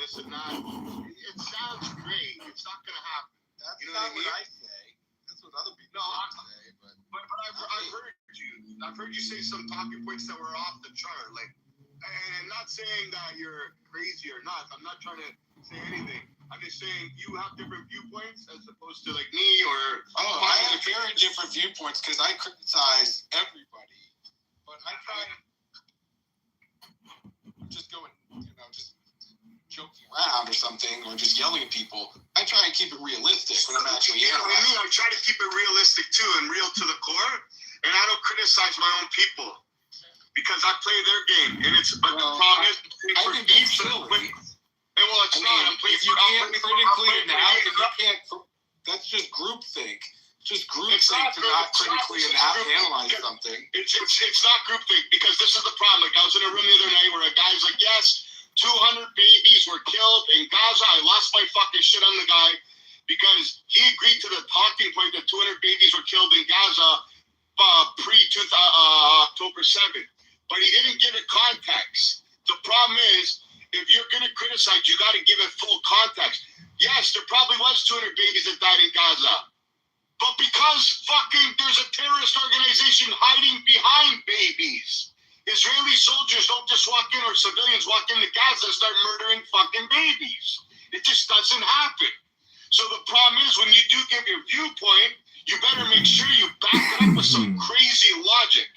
this and that. It sounds great. It's not going to happen. That's you know not what I say. That's what other people say. But I've heard you say some talking points that were off the chart. Like, and I'm not saying that you're crazy or not. I'm not trying to say anything. I'm just saying you have different viewpoints as opposed to like me or. Oh, I have very different viewpoints because I criticize everybody, but I try to just going, just joking around or something, or just yelling at people. I try and keep it realistic when I'm actually analyzing. I try to keep it realistic too and real to the core, and I don't criticize my own people because I play their game, and it's. But the problem is, I think that's silly. It's not. If you can't critically analyze, that's just groupthink. Just groupthink to not critically analyze something. It's not groupthink because this is the problem. Like I was in a room the other night where a guy's like, yes, 200 babies were killed in Gaza. I lost my fucking shit on the guy because he agreed to the talking point that 200 babies were killed in Gaza pre-October 7th. But he didn't give it context. The problem is, if you're going to criticize, you got to give it full context. Yes, there probably was 200 babies that died in Gaza. But because there's a terrorist organization hiding behind babies. Israeli soldiers don't just walk in, or civilians walk into Gaza and start murdering fucking babies. It just doesn't happen. So the problem is, when you do give your viewpoint, you better make sure you back it up with some crazy logic.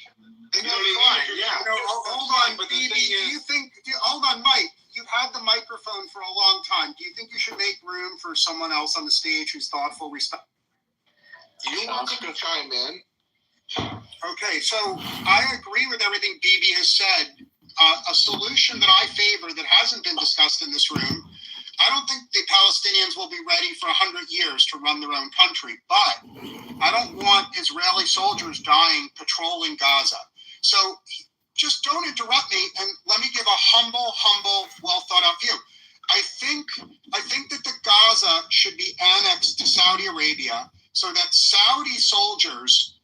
You know what I mean? Yeah. Hold on, but hold on, Mike. You've had the microphone for a long time. Do you think you should make room for someone else on the stage who's thoughtful, respectful? You want to chime in? Okay, so I agree with everything BB has said. A solution that I favor that hasn't been discussed in this room, I don't think the Palestinians will be ready for 100 years to run their own country, but I don't want Israeli soldiers dying patrolling Gaza. So just don't interrupt me and let me give a humble, well thought out view. I think that the Gaza should be annexed to Saudi Arabia so that Saudi soldiers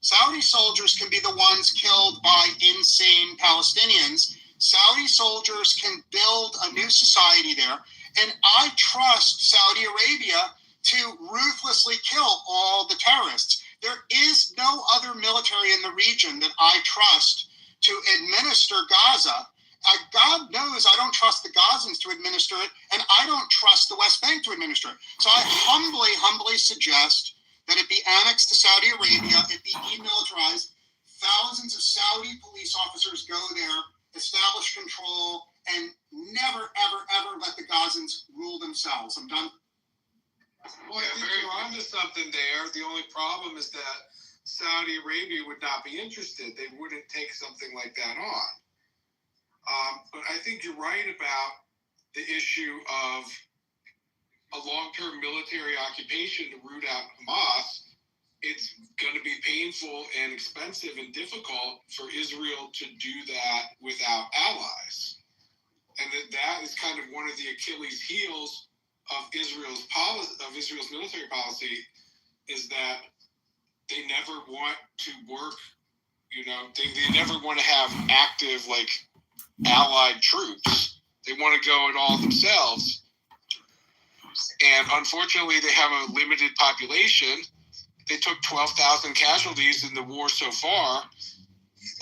can be the ones killed by insane Palestinians. Saudi soldiers can build a new society there. And I trust Saudi Arabia to ruthlessly kill all the terrorists. There is no other military in the region that I trust to administer Gaza. God knows I don't trust the Gazans to administer it, and I don't trust the West Bank to administer it. So I humbly suggest that it be annexed to Saudi Arabia, it be demilitarized, thousands of Saudi police officers go there, establish control, and never, ever let the Gazans rule themselves. I'm done. Well, I think you're onto something there. The only problem is that Saudi Arabia would not be interested. They wouldn't take something like that on. But I think you're right about the issue of a long-term military occupation to root out Hamas. It's going to be painful and expensive and difficult for Israel to do that without allies. And that is kind of one of the Achilles heels of Israel's policy, of Israel's military policy, is that they never want to work, they never want to have active, allied troops. They want to go it all themselves. And unfortunately, they have a limited population. They took 12,000 casualties in the war so far.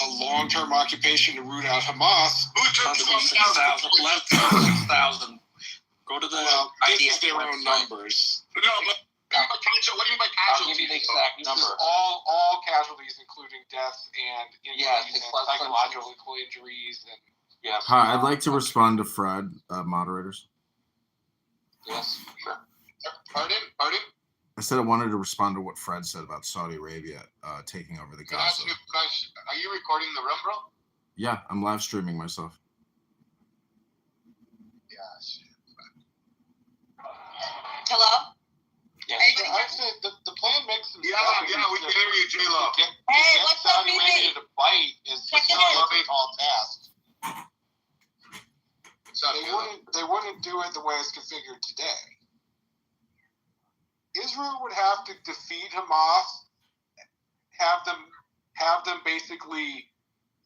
A long-term occupation to root out Hamas. Who took 6,000? Less than 6,000. Go to the this is their own numbers. No, but what do you mean by casualties? I'll give you the exact number. All casualties, including deaths and injuries, and psychological injuries. And yes. Hi, I'd like to respond to Fred, moderators. Yes, sure. Pardon? I said I wanted to respond to what Fred said about Saudi Arabia taking over the Gaza. Are you recording the room, bro? Yeah, I'm live streaming myself. Yes. Hello? Yeah, so I said the plan makes some sense. Yeah, we can hear you, J-Lo. Hey, what's up, Saudi BB? Arabia to bite is Check it not in. a tall task. They wouldn't do it the way it's configured today. Israel would have to defeat Hamas, have them basically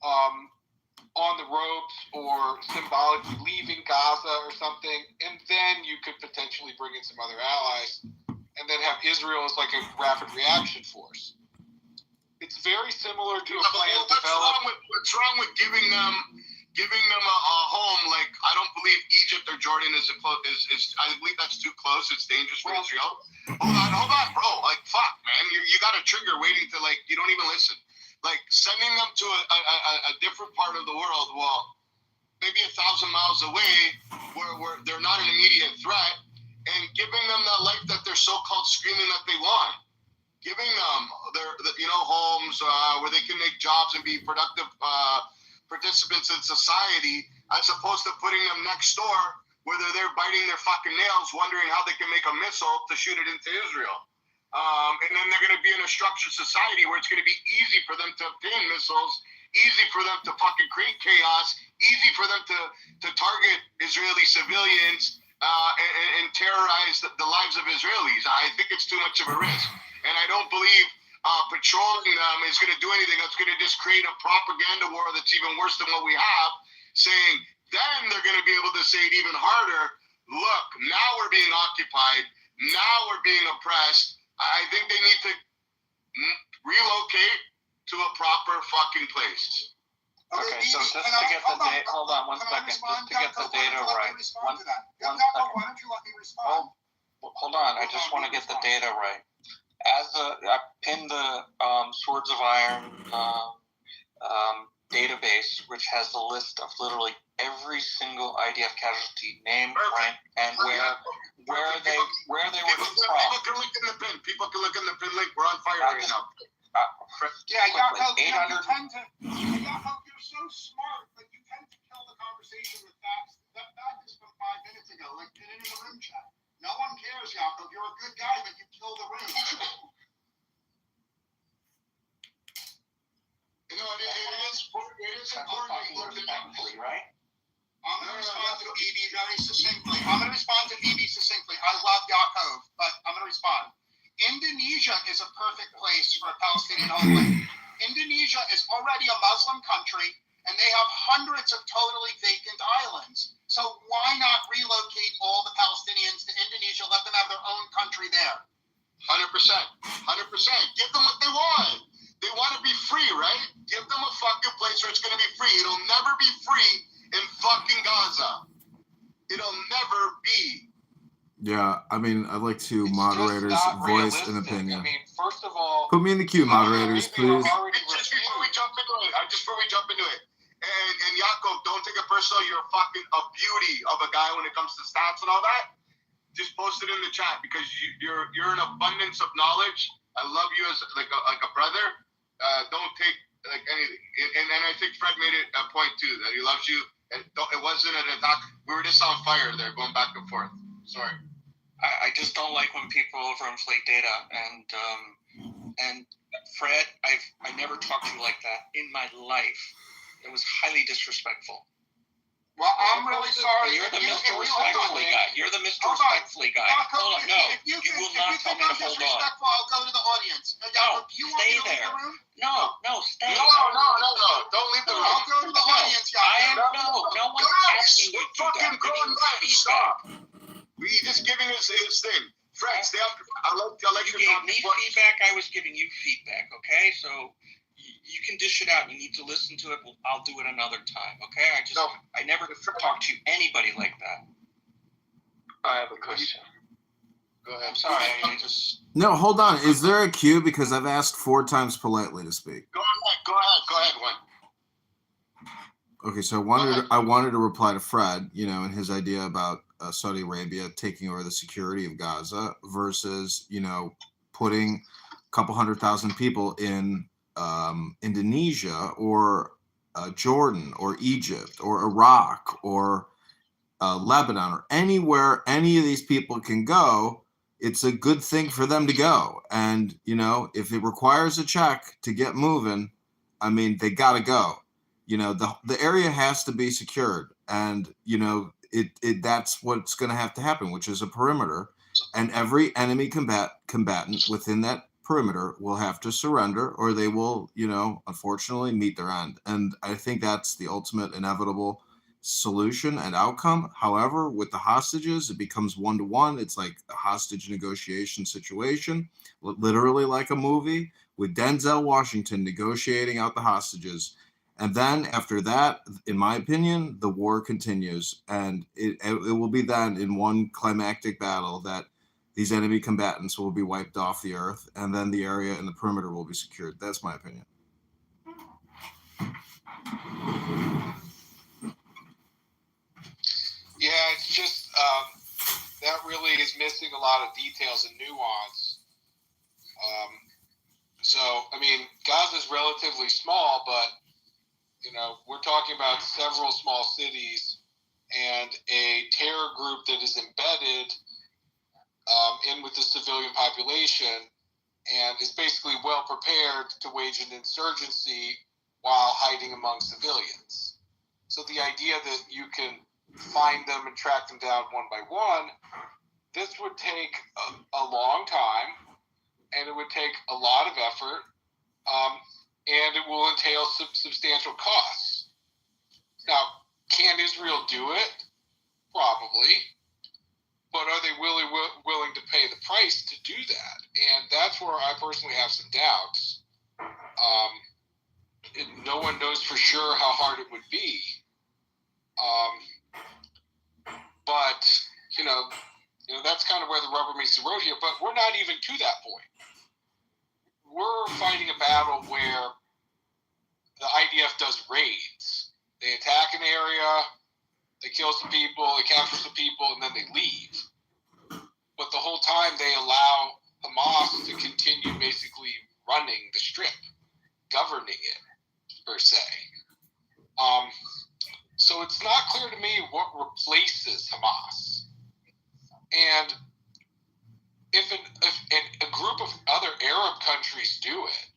on the ropes or symbolically leaving Gaza or something, and then you could potentially bring in some other allies, and then have Israel as like a rapid reaction force. It's very similar to a plan developed. What's wrong with giving them a home? Like, I don't believe Egypt or Jordan is I believe that's too close. It's dangerous for Israel. Hold on, bro. Like, fuck, man. You got a trigger waiting to, like, you don't even listen. Like, sending them to a different part of the world, well, maybe 1,000 miles away, where they're not an immediate threat, and giving them the life that they're so-called screaming that they want. Giving them their homes where they can make jobs and be productive participants in society, as opposed to putting them next door where they're there biting their fucking nails, wondering how they can make a missile to shoot it into Israel. And then they're going to be in a structured society where it's going to be easy for them to obtain missiles, easy for them to fucking create chaos, easy for them to target Israeli civilians and terrorize the lives of Israelis. I think it's too much of a risk. And I don't believe patrolling them is going to do anything. That's going to just create a propaganda war that's even worse than what we have, saying then they're going to be able to say it even harder. Look, now we're being occupied. Now we're being oppressed. I think they need to relocate to a proper fucking place. Okay, so just to get the data, hold on one second, just to get the data right. One second. Why don't you let me respond? Hold on, I just want to get the data right. I pinned the Swords of Iron database, which has the list of literally every single IDF casualty, name, rank, and where they were from. People can look in the pin link. We're on fire right now. Jacob, you're so smart, but you tend to kill the conversation with facts. That is from 5 minutes ago, like in the room chat. No one cares, Jacob. You're a good guy, but you kill the room. It is important. Right? I'm going to respond to Evie very succinctly. I love Yaakov, but I'm going to respond. Indonesia is a perfect place for a Palestinian homeland. Indonesia is already a Muslim country, and they have hundreds of totally vacant islands. So why not relocate all the Palestinians to Indonesia, let them have their own country there? 100%. 100%. Give them what they want. They want to be free, right? Give them a fucking place where it's going to be free. It'll never be free in fucking Gaza. It'll never be. Yeah, I mean, I'd like to moderators voice an opinion. I mean, first of all, put me in the queue, moderators, please. Just before we jump into it, and Yaakov, don't take it personal. You're a beauty of a guy when it comes to stats and all that. Just post it in the chat because you're an abundance of knowledge. I love you as like a brother. Don't take like anything. And I think Fred made it a point too that he loves you. And it wasn't an attack. We were just on fire there, going back and forth. Sorry. I just don't like when people overinflate data, and Fred, I never talked to you like that in my life. It was highly disrespectful. Well, I'm really sorry. You're the Mr. Respectfully guy. You're the Mr. Respectfully guy. Hold on, no, you will not tell me to hold on. I'll go to the audience. No, stay there. No, stay. No. Don't leave the room. I'll go to the audience, guys. No one's asking you to do that. Stop. He's just giving us his thing. Fred, stay up. I'll let you gave me feedback. I was giving you feedback. Okay, so you can dish it out. You need to listen to it. I'll do it another time. Okay, I never talk to anybody like that. I have a question. Go ahead. I'm sorry. No, hold on. Is there a queue? Because I've asked 4 times politely to speak. Go ahead, one. Okay, so I wanted to reply to Fred, and his idea about Saudi Arabia taking over the security of Gaza versus, putting a couple 100,000 people in Indonesia or Jordan or Egypt or Iraq or Lebanon or anywhere any of these people can go. It's a good thing for them to go. And, if it requires a check to get moving, I mean, they got to go. The area has to be secured. And, that's what's going to have to happen, which is a perimeter. And every enemy combatant within that perimeter will have to surrender, or they will, unfortunately meet their end. And I think that's the ultimate inevitable solution and outcome. However, with the hostages, it becomes 1-to-1. It's like a hostage negotiation situation, literally like a movie with Denzel Washington negotiating out the hostages. And then after that, in my opinion, the war continues, and it will be then in one climactic battle that these enemy combatants will be wiped off the earth, and then the area and the perimeter will be secured. That's my opinion. Yeah, it's just that really is missing a lot of details and nuance. So, I mean, Gaza's relatively small, but, we're talking about several small cities and a terror group that is embedded in with the civilian population and is basically well prepared to wage an insurgency while hiding among civilians. So the idea that you can find them and track them down one by one, this would take a long time, and it would take a lot of effort, and it will entail substantial costs. Now, can Israel do it? Probably. But are they willing to pay the price to do that? And that's where I personally have some doubts. No one knows for sure how hard it would be. But, that's kind of where the rubber meets the road here. But we're not even to that point. We're fighting a battle where the IDF does raids. They attack an area, they kill some people, they capture some people, and then they leave. But the whole time they allow Hamas to continue basically running the strip, governing it, per se. So it's not clear to me what replaces Hamas. And if a group of other Arab countries do it,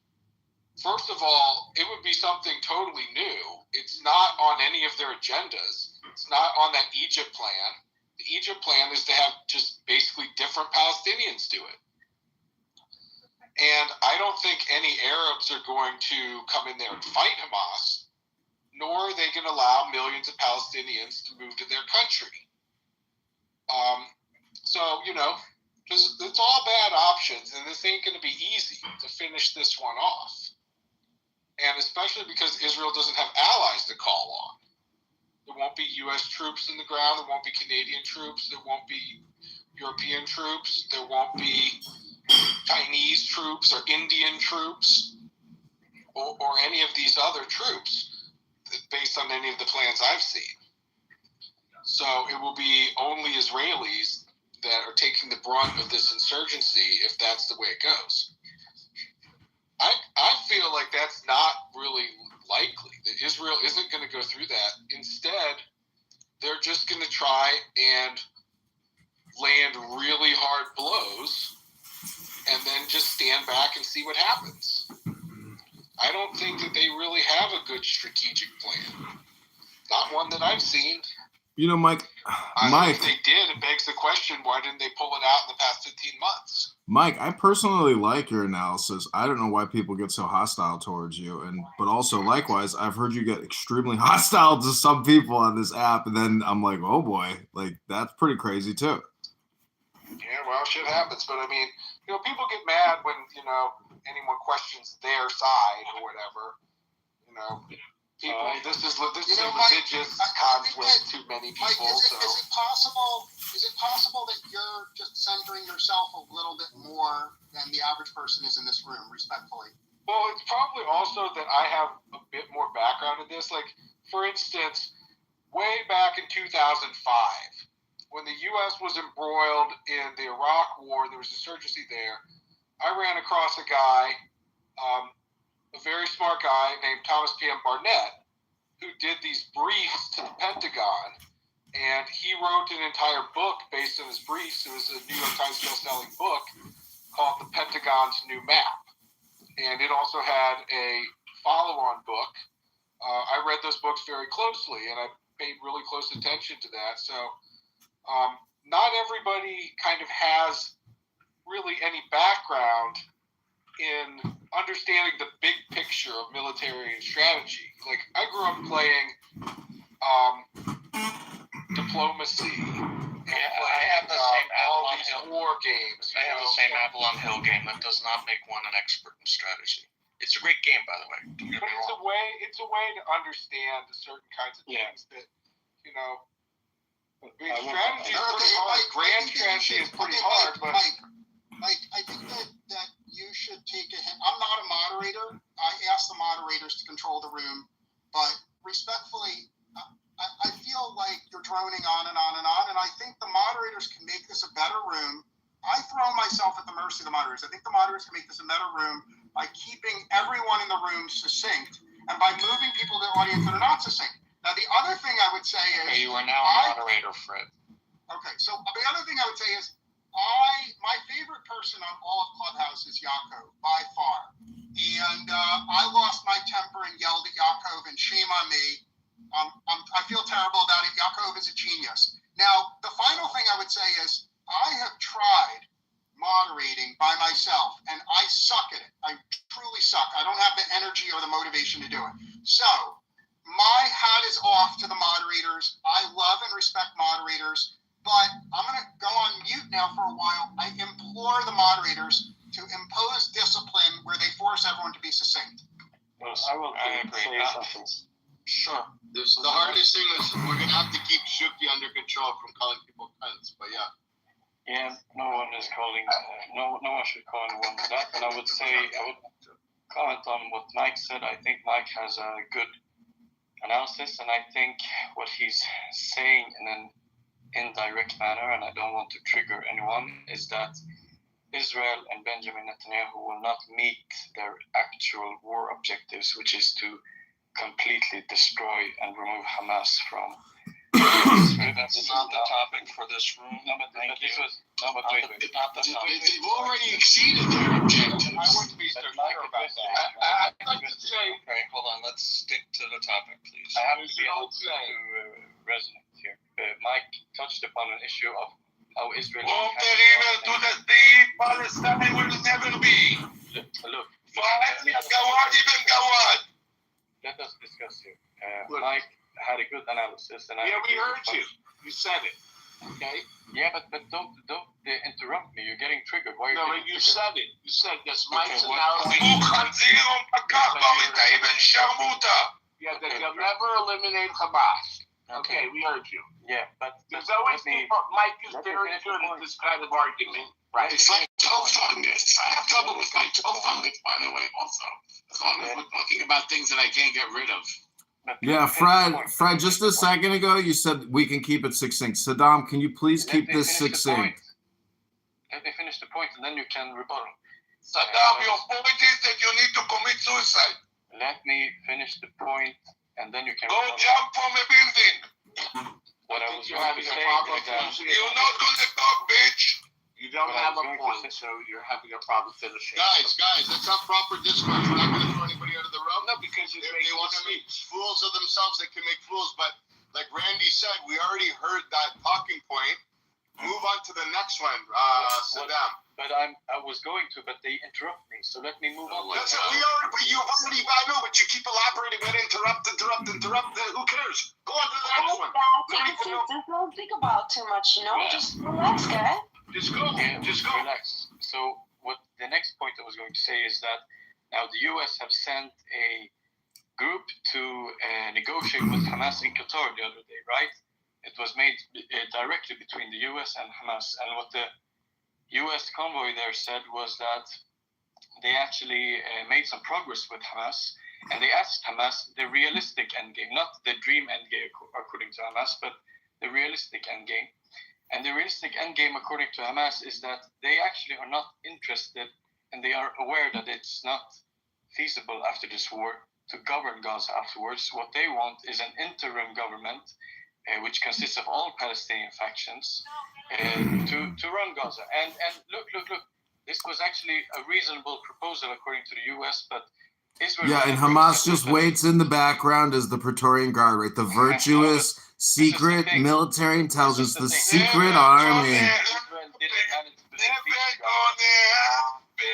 first of all, it would be something totally new. It's not on any of their agendas. It's not on that Egypt plan. The Egypt plan is to have just basically different Palestinians do it. And I don't think any Arabs are going to come in there and fight Hamas, nor are they going to allow millions of Palestinians to move to their country. So, it's all bad options, and this ain't going to be easy to finish this one off. And especially because Israel doesn't have allies to call on. There won't be U.S. troops in the ground. There won't be Canadian troops. There won't be European troops. There won't be Chinese troops or Indian troops or any of these other troops based on any of the plans I've seen. So it will be only Israelis that are taking the brunt of this insurgency if that's the way it goes. I feel like that's not really likely, that Israel isn't going to go through that. Instead, they're just going to try and land really hard blows and then just stand back and see what happens. I don't think that they really have a good strategic plan. Not one that I've seen. Mike, if they did, it begs the question, why didn't they pull it out in the past 15 months? Mike, I personally like your analysis. I don't know why people get so hostile towards you, but also likewise, I've heard you get extremely hostile to some people on this app, and then I'm like, oh boy, like that's pretty crazy too. Yeah, well, shit happens, but I mean, people get mad when anyone questions their side or whatever. People, this is a religious conflict to many people. Mike, is it possible that you're just centering yourself a little bit more than the average person is in this room, respectfully? Well, it's probably also that I have a bit more background in this. Like, for instance, way back in 2005, when the U.S. was embroiled in the Iraq War, there was insurgency there, I ran across a guy, a very smart guy named Thomas P.M. Barnett, who did these briefs to the Pentagon, and he wrote an entire book based on his briefs. It was a New York Times best-selling book called The Pentagon's New Map, and it also had a follow-on book. I read those books very closely, and I paid really close attention to that. So not everybody kind of has really any background in understanding the big picture of military and strategy. Like, I grew up playing diplomacy. I have the same all Avalon these Hill. war games. I have the same Avalon Hill game. That does not make one an expert in strategy. It's a great game, by the way. Don't get But me it's wrong. a way to understand certain kinds of things that, you know. I mean, strategy is pretty hard. Grand strategy is pretty hard, but Mike, I think that you should take a hint. I'm not a moderator. I ask the moderators to control the room, but respectfully, I feel like you're droning on and on and on, and I think the moderators can make this a better room. I throw myself at the mercy of the moderators. I think the moderators can make this a better room by keeping everyone in the room succinct and by moving people to the audience that are not succinct. Now, the other thing I would say is... Okay, you are now a moderator, Fred. Okay, so the other thing I would say is my favorite person on all of Clubhouse is Yaakov, by far. And I lost my temper and yelled at Yaakov, and shame on me. I feel terrible about it. Yaakov is a genius. Now, the final thing I would say is I have tried moderating by myself, and I suck at it. I truly suck. I don't have the energy or the motivation to do it. So my hat is off to the moderators. I love and respect moderators, but I'm going to go on mute now for a while. I implore the moderators to impose discipline where they force everyone to be succinct. I agree. Sure. The hardest thing is we're gonna have to keep Shuki under control from calling people cunts. But yeah. Yeah, no one is calling. No one should call anyone that. And I would comment on what Mike said. I think Mike has a good analysis, and I think what he's saying in an indirect manner, and I don't want to trigger anyone, is that Israel and Benjamin Netanyahu will not meet their actual war objectives, which is to completely destroy and remove Hamas from. That's not the topic for this room. But wait. Not the topic. They've already exceeded their objectives. I wouldn't be so sure about that. I'd like to say, Okay, hold on. Let's stick to the topic, please. I have to be able to resonate here. Mike touched upon an issue of how Israel. Palestine will never be. Look. Let us discuss here. Mike had a good analysis, and we heard you. You said it. Okay. Yeah, but don't interrupt me. You're getting triggered. Why? No, you said it. You said that's Mike's Okay, analysis. Yeah, that they'll never eliminate Hamas. Okay, we heard you. Yeah, but There's always people. Mike is very good at this kind of argument, right? It's like tofungus. I have trouble with my tofungus, by the way, also. As long as we're talking about things that I can't get rid of. Yeah, Fred, just a second ago, you said we can keep it succinct. Saddam, can you please keep this succinct? Let me finish the point, and then you can rebuttal. Saddam, your point is that you need to commit suicide. Let me finish the point, and then you can Go jump from a building. What I was You're going having to a say problem. is that You're not gonna talk, bitch. You don't But I have was a going to point, so you're having a problem finishing. Guys, that's not proper discourse. We're not gonna throw anybody out of the room. No, because If they want to make fools of themselves, they can make fools. But like Randy said, we already heard that talking point. Move on to the next one, Saddam. But I was going to, but they interrupt me. So let me move on. That's it. I know, but you keep elaborating and interrupt. Who cares? Go on to the next one. Just don't think about too much, Just relax, guy. Just go. Yeah, Just go. relax. So what the next point I was going to say is that now the U.S. have sent a group to negotiate with Hamas in Qatar the other day, right? It was made directly between the U.S. and Hamas. And what the U.S. convoy there said was that they actually made some progress with Hamas, and they asked Hamas the realistic endgame, not the dream endgame according to Hamas, but the realistic endgame. And the realistic endgame according to Hamas is that they actually are not interested, and they are aware that it's not feasible after this war to govern Gaza afterwards. What they want is an interim government, which consists of all Palestinian factions, to run Gaza. And look, this was actually a reasonable proposal according to the U.S., but Israel... Yeah, and Hamas just waits in the background as the Praetorian Guard, right? The virtuous, secret military intelligence, the secret army.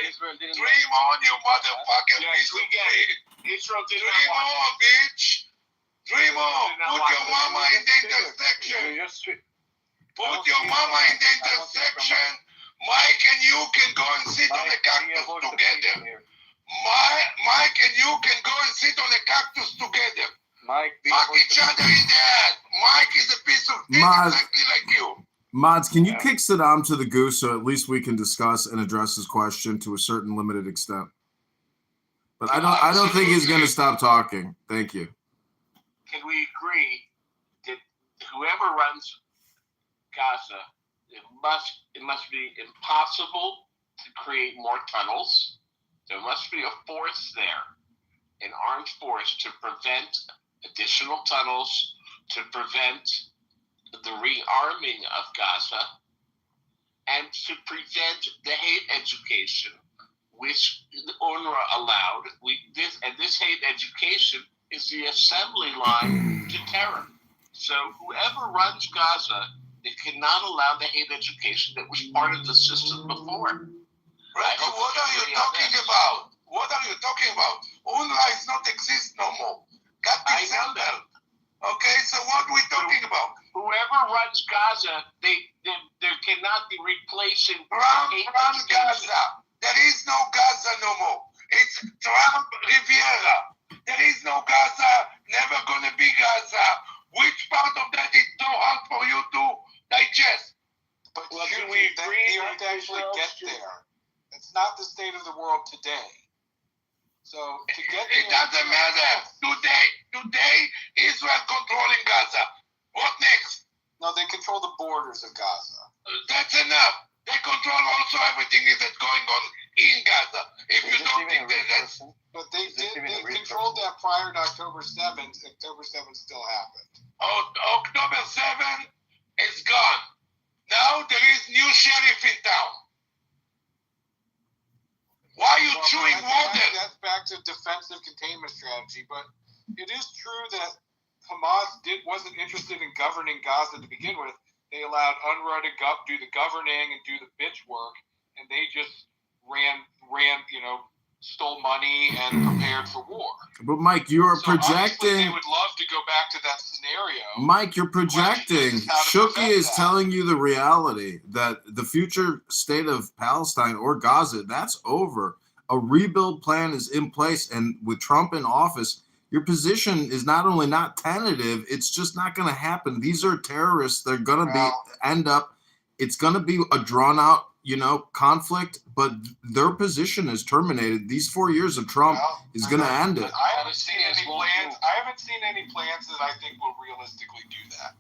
Israel didn't Dream on, you motherfucker. Yes, we get it. Israel didn't Dream want on, bitch. Primo, put your mama in the intersection. Put your mama in the intersection. Mike and you can go and sit on the cactus together. Mike and you can go and sit on the cactus together. Mike, fuck each other in the ass. Mike is a piece of dick exactly like you. Mods, can you kick Saddam to the goose so at least we can discuss and address his question to a certain limited extent? But I don't think he's going to stop talking. Thank you. Can we agree that whoever runs Gaza, it must be impossible to create more tunnels. There must be a force there, an armed force, to prevent additional tunnels, to prevent the rearming of Gaza, and to prevent the hate education, which UNRWA allowed. This hate education is the assembly line to terror. So whoever runs Gaza, they cannot allow the hate education that was part of the system before. Right? What are you talking about? What are you talking about? UNRWA does not exist no more. Got disassembled. Okay, so what are we talking about? Whoever runs Gaza, there cannot be replacing Trump runs Gaza. There is no Gaza no more. It's Trump Riviera. There is no Gaza, never gonna be Gaza. Which part of that is so hard for you to digest? But should we agree you have to actually get there? It's not the state of the world today. So to get there, it doesn't matter. Today, Israel controlling Gaza. What next? No, they control the borders of Gaza. That's enough. They control also everything that's going on in Gaza. If you don't think that's... But they controlled that prior to October 7th. October 7th still happened. October 7th is gone. Now there is new sheriff in town. Why are you chewing water? That's back to defensive containment strategy. But it is true that Hamas wasn't interested in governing Gaza to begin with. They allowed UNRWA to do the governing and do the bitch work, and they just ran, stole money and prepared for war. But Mike, you are projecting. They would love to go back to that scenario. Mike, you're projecting. Shuki is telling you the reality that the future state of Palestine or Gaza, that's over. A rebuild plan is in place, and with Trump in office, your position is not only not tentative, it's just not going to happen. These are terrorists. They're going to it's going to be a drawn out, conflict, but their position is terminated. These 4 years of Trump is going to end it. I haven't seen any plans that I think will realistically do that.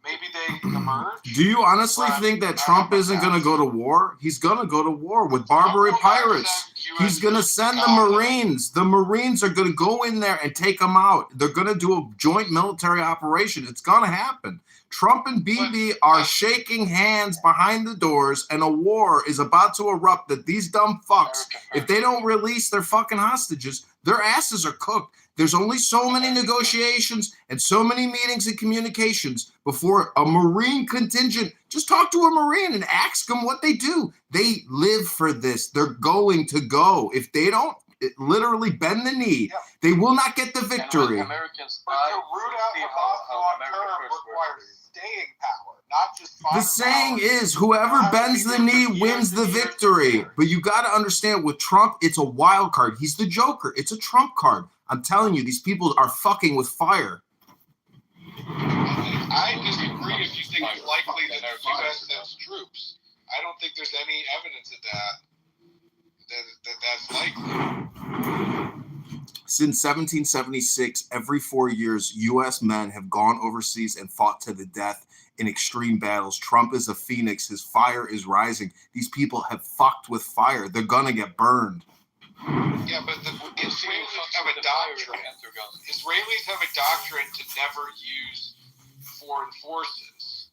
Maybe they emerge. Do you honestly think that Trump isn't going to go to war? He's going to go to war with Barbary pirates. He's going to send the Marines. The Marines are going to go in there and take them out. They're going to do a joint military operation. It's going to happen. Trump and Bibi are shaking hands behind the doors, and a war is about to erupt that these dumb fucks, if they don't release their fucking hostages, their asses are cooked. There's only so many negotiations and so many meetings and communications before a Marine contingent. Just talk to a Marine and ask them what they do. They live for this. They're going to go. If they don't literally bend the knee, they will not get the victory. Americans, but to root out Hamas long term requires staying power, not just the saying is whoever bends the knee wins the victory. But you got to understand, with Trump, it's a wild card. He's the Joker. It's a Trump card. I'm telling you, these people are fucking with fire. I disagree if you think it's likely that the U.S. sends troops. I don't think there's any evidence of that's likely. Since 1776, every 4 years, U.S. men have gone overseas and fought to the death in extreme battles. Trump is a phoenix. His fire is rising. These people have fucked with fire. They're going to get burned. Yeah, but the Israelis have a doctrine. Israelis have a doctrine to never use foreign forces.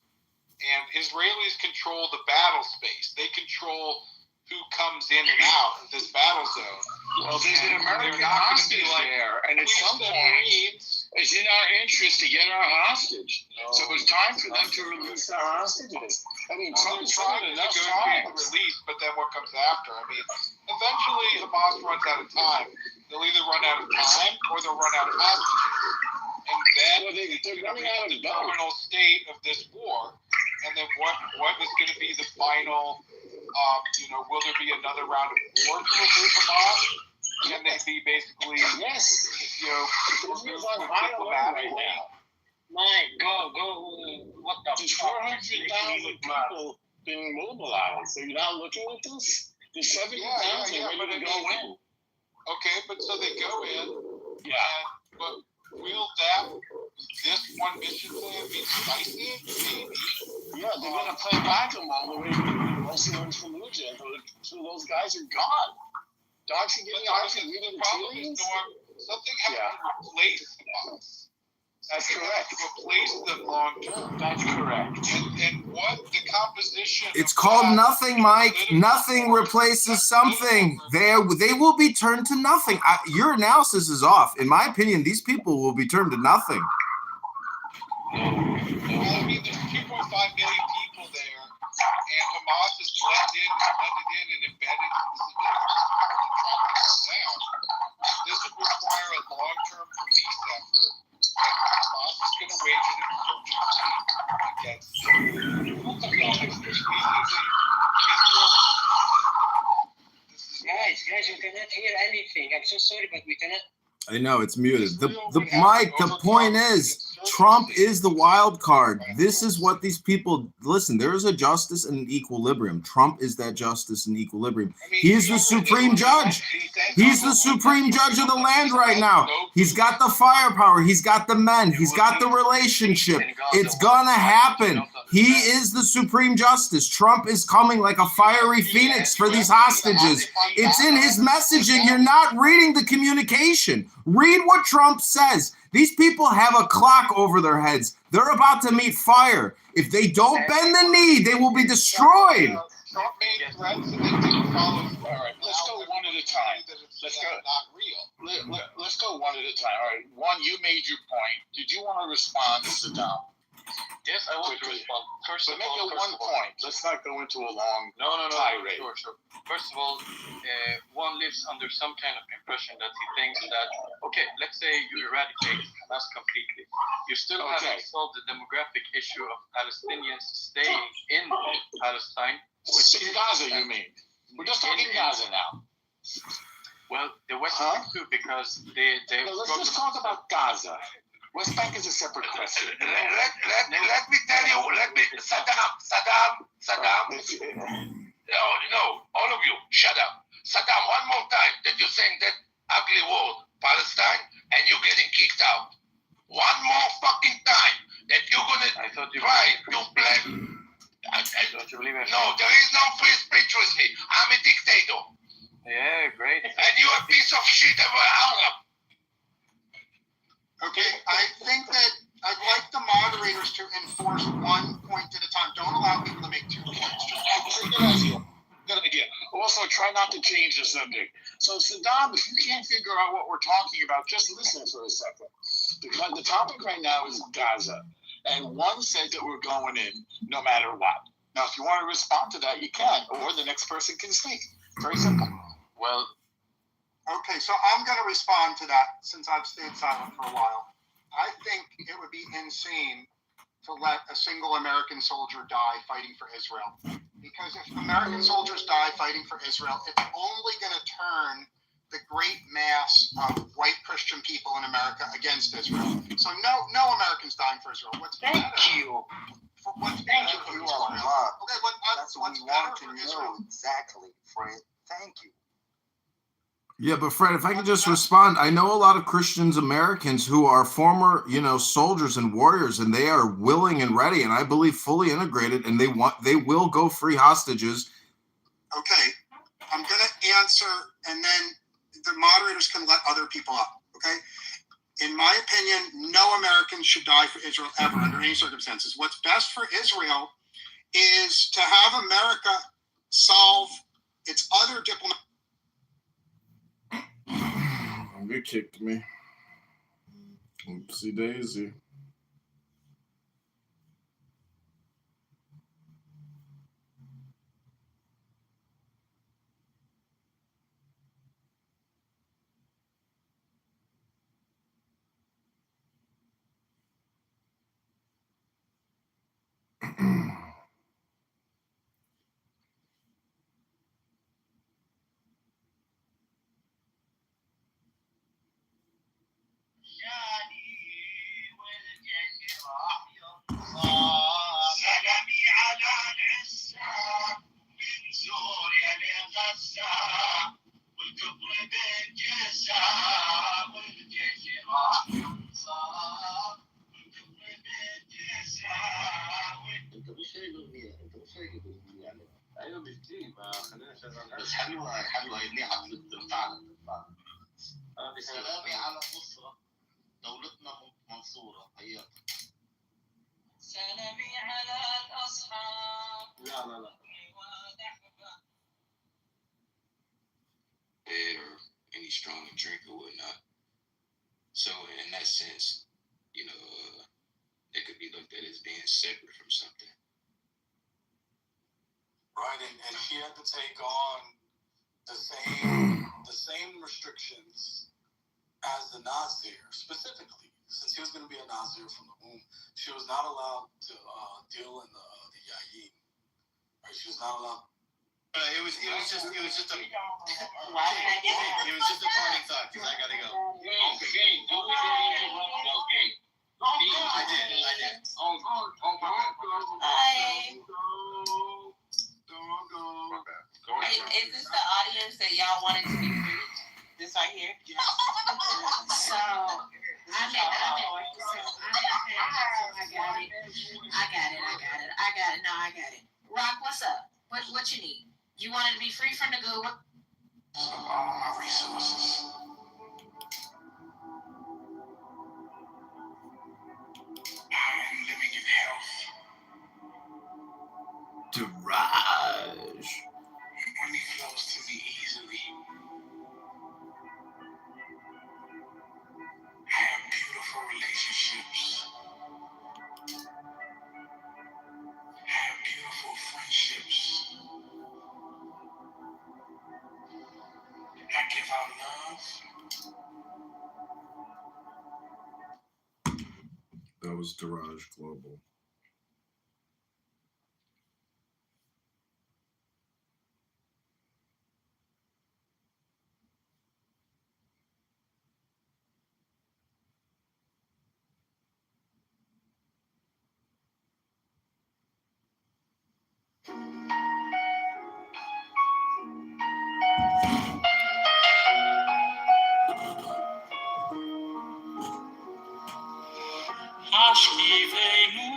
And Israelis control the battle space. They control who comes in and out of this battle zone. Well, there's an American hostage there, and at some point, it's in our interest to get our hostage. So it's time for them to release our hostages. I mean, Trump's tried enough times. Release, but then what comes after? I mean, eventually Hamas runs out of time. They'll either run out of time or they'll run out of hostages. And then Well, it's they're going to running be out of the boats. terminal state of this war, and then what is going to be the final? Will there be another round of war to remove Hamas? Can they be basically, Yes. removed Israel's on high alert right diplomatically? now. Mike, go. What the There's fuck? 400,000 people being mobilized. So you're not looking at this? There's 70,000 Yeah, but ready to I go mean- in. Okay, but so they go in, Yeah. but will this one mission plan be decisive? Maybe. Yeah, they're going to play whack-a-mole the way they did in Bosnia and Fallujah until those guys are gone. Dogs are getting off and reading The problem is, materials. Norm, something has to replace Hamas. That's correct. To replace them long term. That's correct. And what the composition? It's of called that nothing, Mike. political Nothing force- replaces something. They will be turned to nothing. Your analysis is off. In my opinion, these people will be turned to nothing. Well, I mean, there's 2.5 million people there, and Hamas is blended in and embedded in the civilians. Down. This would require a long-term police effort, and Hamas is going to wage an insurgency against what the fuck is this? Guys, you cannot hear anything. I'm so sorry, but we cannot. I know it's muted. Mike, the point is, Trump is the wild card. This is what these people listen. There is a justice and an equilibrium. Trump is that justice and equilibrium. He is the supreme judge. He's the supreme judge of the land right now. He's got the firepower. He's got the men. He's got the relationship. It's gonna happen. He is the supreme justice. Trump is coming like a fiery phoenix for these hostages. It's in his messaging. You're not reading the communication. Read what Trump says. These people have a clock over their heads. They're about to meet fire. If they don't bend the knee, they will be destroyed. Trump made threats and they didn't follow through. All right, let's go one at a time. Let's go. Not real. Let's go one at a time. All right, one, you made your point. Did you want to respond to Saddam? Yes, I want to respond. First So of make all, it one point. Let's not go into a long No, tirade. sure. First of all, one lives under some kind of impression that he thinks that, okay, let's say you eradicate Hamas completely. You still haven't solved the demographic issue of Palestinians staying in Palestine. In Gaza, you mean? We're just talking Gaza now. Well, the West Bank too, because they No, let's just talk about Gaza. West Bank is a separate question. Let me tell you, Saddam. No, all of you, shut up. Saddam, one more time that you're saying that ugly word, Palestine, and you're getting kicked out. One more fucking time that you're gonna I thought you try to play. don't you believe in No, there is no free speech with me. I'm a dictator. Yeah, great. And you're a piece of shit of an Arab. Okay, I think that I'd like the moderators to enforce one point at a time. Don't allow people to make 2 points. Good idea. Also, try not to change the subject. So, Saddam, if you can't figure out what we're talking about, just listen for a second. Because the topic right now is Gaza. And one said that we're going in no matter what. Now, if you want to respond to that, you can, or the next person can speak. Very simple. Well, Okay, so I'm going to respond to that since I've stayed silent for a while. I think it would be insane to let a single American soldier die fighting for Israel. Because if American soldiers die fighting for Israel, it's only going to turn the great mass of white Christian people in America against Israel. So no Americans dying for Israel. What's Thank better? you. What's Thank better you. for Israel? Okay, That's what what's we better want for to Israel? know exactly, Fred. Thank you. Yeah, but Fred, if I could just respond, I know a lot of Christians, Americans who are former, soldiers and warriors, and they are willing and ready, and I believe fully integrated, and they will go free hostages. Okay, I'm going to answer, and then the moderators can let other people up, okay? In my opinion, no American should die for Israel ever under any circumstances. What's best for Israel is to have America solve its other diplomatic. They kicked me. Oopsie daisy. ايوه مش دي، ما خلينا شغال. بس حلوه حلوه ليها تنفعنا. سلامي على مصر، دولتنا منصوره هي. سلامي على الأصحاب. لا or any strong drink or whatnot. So in that sense, it could be looked at as being separate from something. Right, and she had to take on the same restrictions as the Nazir, specifically, since he was going to be a Nazir from the womb. She was not allowed to deal in the Yayin. Right, she was not allowed. It was just a Why did I get that? it was just a parting thought because I gotta go. Okay. I did. Is this the audience that y'all wanted to be free? This right here? So, I got it. Rock, what's up? What you need? You wanted to be free from the good one? All my resources. I'm living in health. Garage. Money flows to me easily. I have beautiful relationships. I have beautiful friendships. I give out love. That was Garage Global. Hashkivenu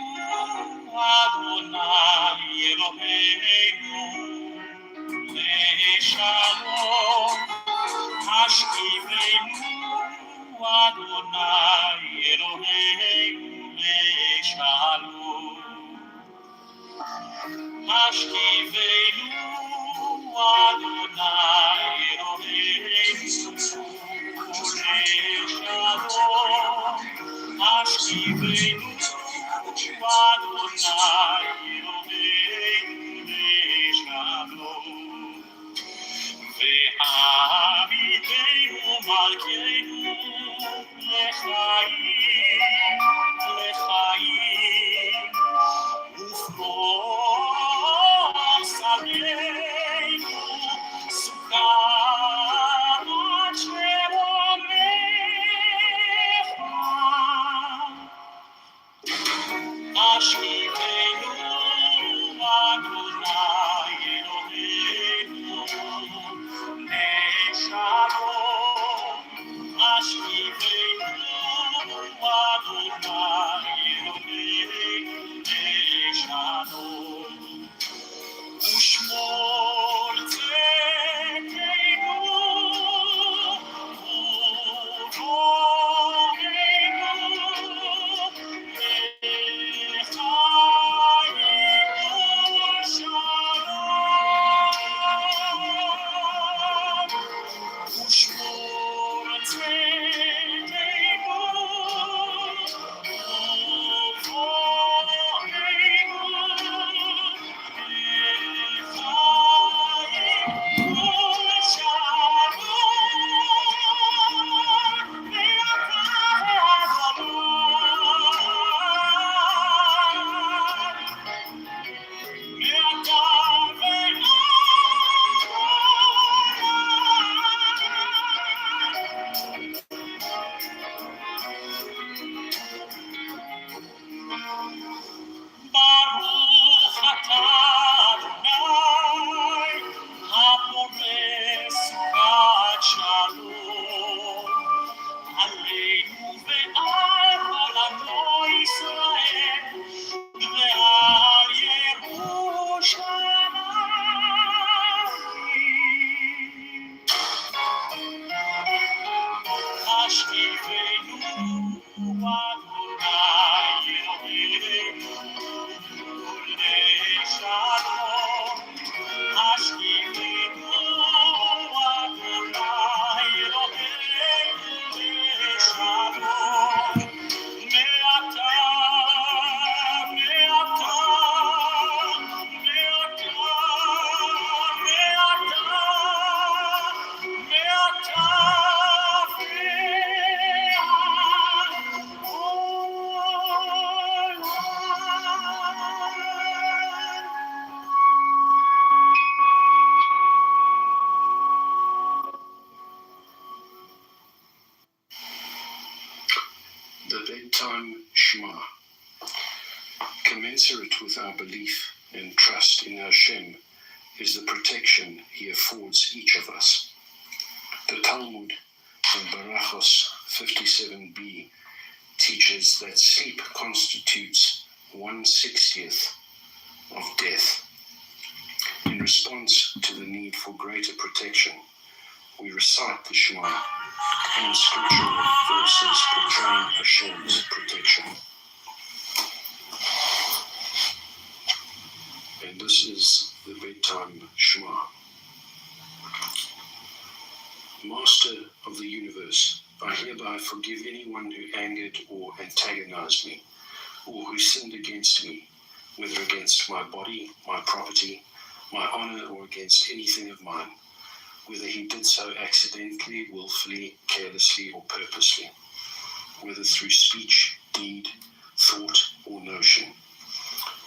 Adonai Eloheinu Le'shalom. Hashkivenu Adonai Eloheinu Le'shalom. Hashkivenu Adonai Eloheinu Le'shalom. Hashkivenu Adonai Eloheinu Le'shalom. Ve'haviteinu Malkeinu L'chaim Ufror Sameinu Sukat Shemomecha. Hashkivenu Adonai Eloheinu Le'shalom. Hashkivenu Shema. Commensurate with our belief and trust in Hashem is the protection he affords each of us. The Talmud in Barachos 57b teaches that sleep constitutes 1/60th of death. In response to the need for greater protection, we recite the Shema and scriptural verses portraying Hashem's protection. And this is the bedtime Shema. Master of the universe, I hereby forgive anyone who angered or antagonized me, or who sinned against me, whether against my body, my property, my honor, or against anything of mine, whether he did so accidentally, willfully, carelessly, or purposely, whether through speech, deed, thought, or notion,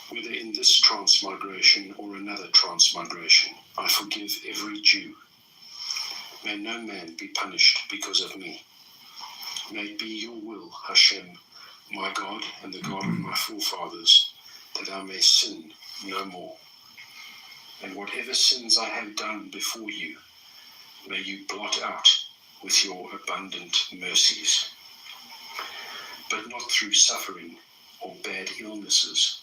whether in this transmigration or another transmigration, I forgive every Jew. May no man be punished because of me. May it be your will, Hashem, my God and the God of my forefathers, that I may sin no more. And whatever sins I have done before you, may you blot out with your abundant mercies. But not through suffering or bad illnesses.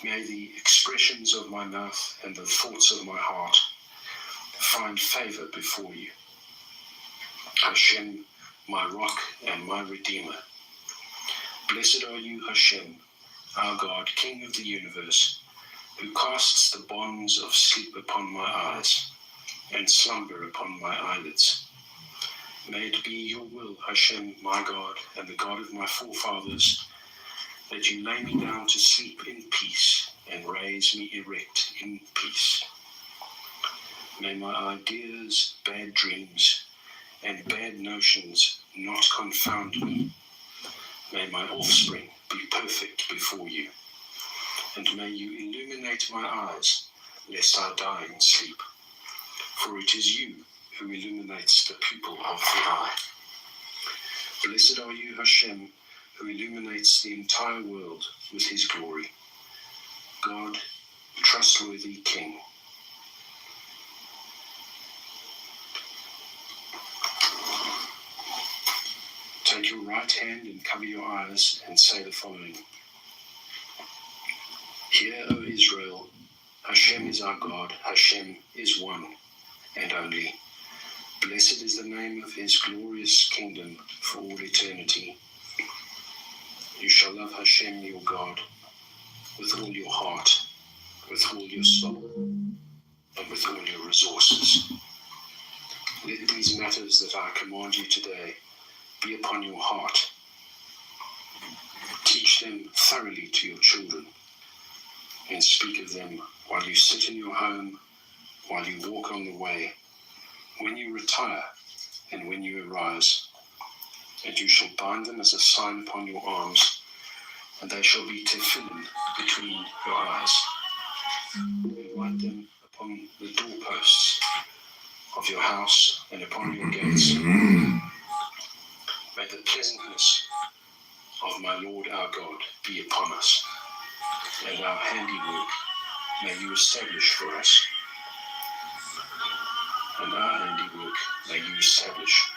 May the expressions of my mouth and the thoughts of my heart find favor before you. Hashem, my rock and my redeemer. Blessed are you, Hashem, our God, King of the universe, who casts the bonds of sleep upon my eyes and slumber upon my eyelids. May it be your will, Hashem, my God, and the God of my forefathers, that you lay me down to sleep in peace and raise me erect in peace. May my ideas, bad dreams, and bad notions not confound me. May my offspring be perfect before you, and may you illuminate my eyes, lest I die in sleep. For it is you who illuminates the pupil of the eye. Blessed are you, Hashem, who illuminates the entire world with his glory. God, trustworthy King. Take your right hand and cover your eyes and say the following. Hear, O Israel, Hashem is our God, Hashem is one and only. Blessed is the name of his glorious kingdom for all eternity. You shall love Hashem your God with all your heart, with all your soul, and with all your resources. Let these matters that I command you today be upon your heart. Teach them thoroughly to your children, and speak of them while you sit in your home, while you walk on the way, when you retire, and when you arise. And you shall bind them as a sign upon your arms, and they shall be tefillin between your eyes. And write them upon the doorposts of your house and upon your gates. May the pleasantness of my Lord our God be upon us, and our handiwork may you establish for us. And our handiwork may you establish.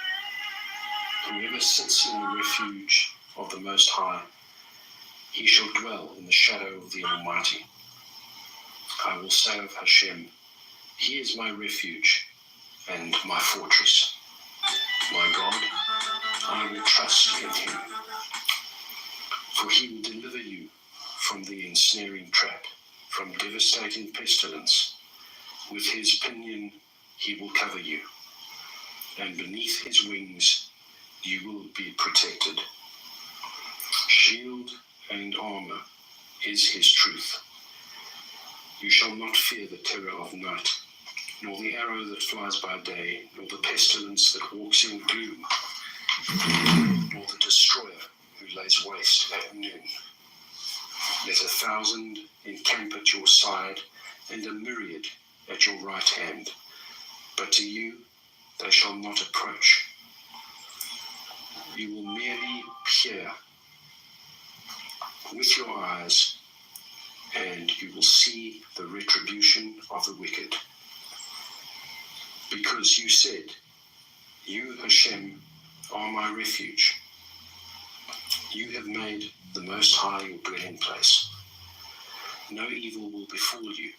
Whoever sits in the refuge of the Most High, he shall dwell in the shadow of the Almighty. I will say of Hashem, he is my refuge and my fortress. My God, I will trust in him. For he will deliver you from the ensnaring trap, from devastating pestilence. With his pinion he will cover you, and beneath his wings you will be protected. Shield and armor is his truth. You shall not fear the terror of night, nor the arrow that flies by day, nor the pestilence that walks in gloom, nor the destroyer who lays waste at noon. Let 1,000 encamp at your side, and a myriad at your right hand, but to you they shall not approach. You will merely hear with your eyes, and you will see the retribution of the wicked. Because you said, you, Hashem, are my refuge. You have made the Most High your dwelling place. No evil will befall you,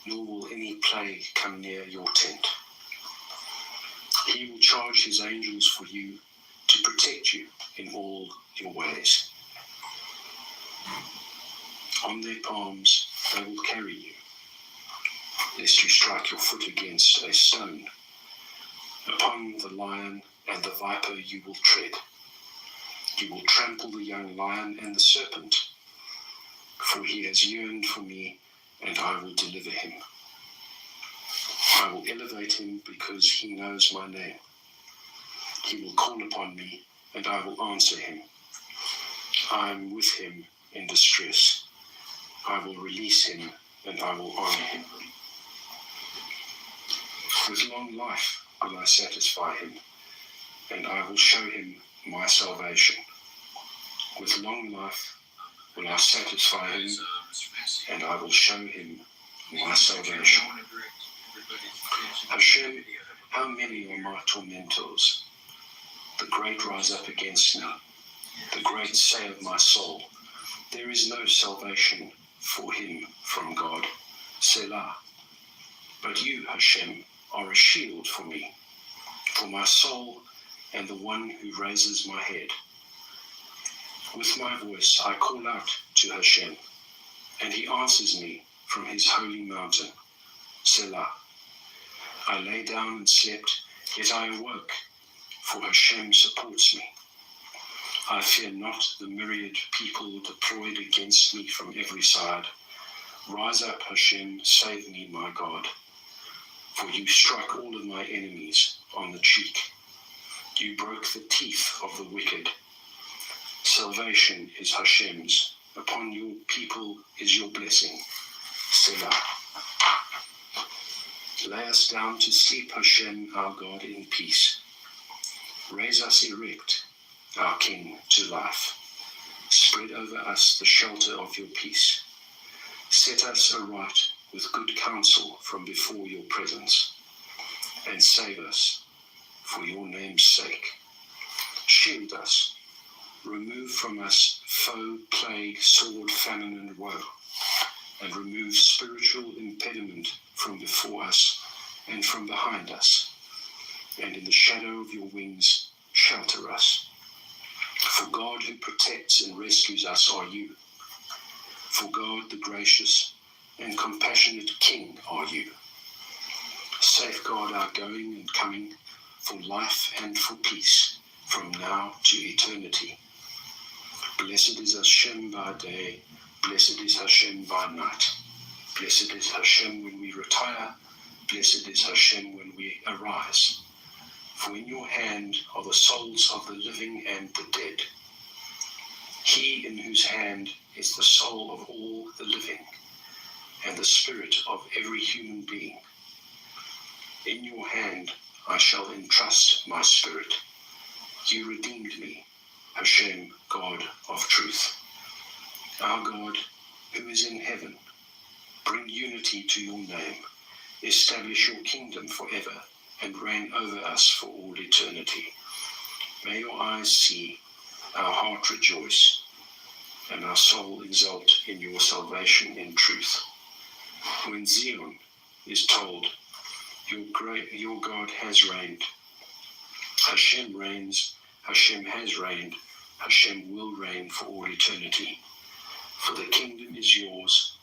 nor will any plague come near your tent. He will charge his angels for you to protect you in all your ways. On their palms they will carry you, lest you strike your foot against a stone. Upon the lion and the viper you will tread. You will trample the young lion and the serpent, for he has yearned for me, and I will deliver him. I will elevate him because he knows my name. He will call upon me, and I will answer him. I am with him in distress. I will release him, and I will honor him. With long life will I satisfy him, and I will show him my salvation. With long life will I satisfy him, and I will show him my salvation. Hashem, how many are my tormentors? The great rise up against me. The great say of my soul, there is no salvation for him from God. Selah. But you, Hashem, are a shield for me, for my soul, and the one who raises my head. With my voice I call out to Hashem, and he answers me from his holy mountain. Selah. I lay down and slept, yet I awoke, for Hashem supports me. I fear not the myriad people deployed against me from every side. Rise up, Hashem, save me, my God. For you strike all of my enemies on the cheek. You broke the teeth of the wicked. Salvation is Hashem's. Upon your people is your blessing. Selah. Lay us down to sleep, Hashem, our God, in peace. Raise us erect, our King, to life. Spread over us the shelter of your peace. Set us aright with good counsel from before your presence, and save us for your name's sake. Shield us. Remove from us foe, plague, sword, famine, and woe, and remove spiritual impediment from before us and from behind us, and in the shadow of your wings shelter us. For God who protects and rescues us are you. For God the gracious and compassionate King are you. Safeguard our going and coming for life and for peace from now to eternity. Blessed is Hashem by day, blessed is Hashem by night. Blessed is Hashem when we retire, blessed is Hashem when we arise. For in your hand are the souls of the living and the dead. He in whose hand is the soul of all the living, and the spirit of every human being. In your hand I shall entrust my spirit. You redeemed me, Hashem, God of truth. Our God, who is in heaven, bring unity to your name. Establish your kingdom forever, and reign over us for all eternity. May your eyes see, our heart rejoice, and our soul exult in your salvation in truth. When Zion is told, your God has reigned. Hashem reigns, Hashem has reigned, Hashem will reign for all eternity. For the kingdom is yours,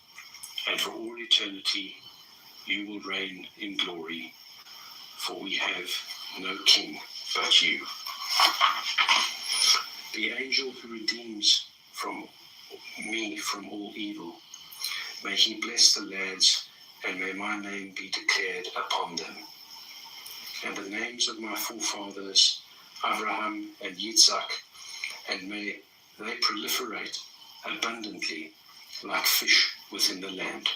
and for all eternity you will reign in glory. For we have no king but you. The angel who redeems me from all evil, may he bless the lads, and may my name be declared upon them. And the names of my forefathers, Abraham and Yitzhak, and may they proliferate abundantly like fish within the land.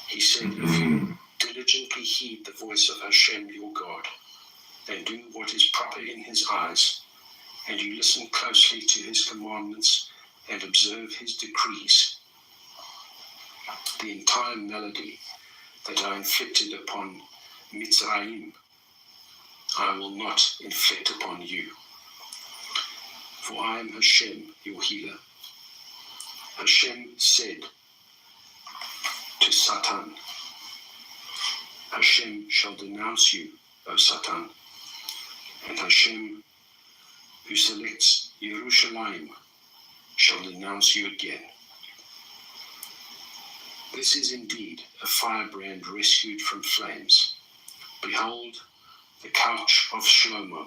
He said, if you diligently heed the voice of Hashem your God, and do what is proper in his eyes, and you listen closely to his commandments and observe his decrees. The entire malady that I inflicted upon Mitzrayim, I will not inflict upon you. For I am Hashem, your healer. Hashem said to Satan, Hashem shall denounce you, O Satan, and Hashem, who selects Yerushalayim, shall denounce you again. This is indeed a firebrand rescued from flames. Behold, the couch of Shlomo,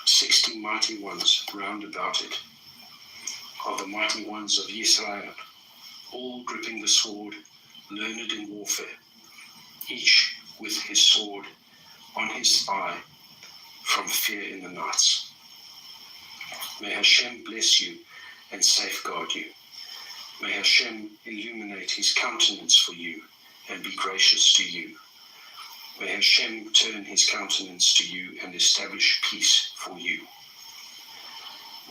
60 mighty ones round about it, are the mighty ones of Israel, all gripping the sword, learned in warfare, each with his sword on his thigh from fear in the nights. May Hashem bless you and safeguard you. May Hashem illuminate his countenance for you and be gracious to you. May Hashem turn his countenance to you and establish peace for you.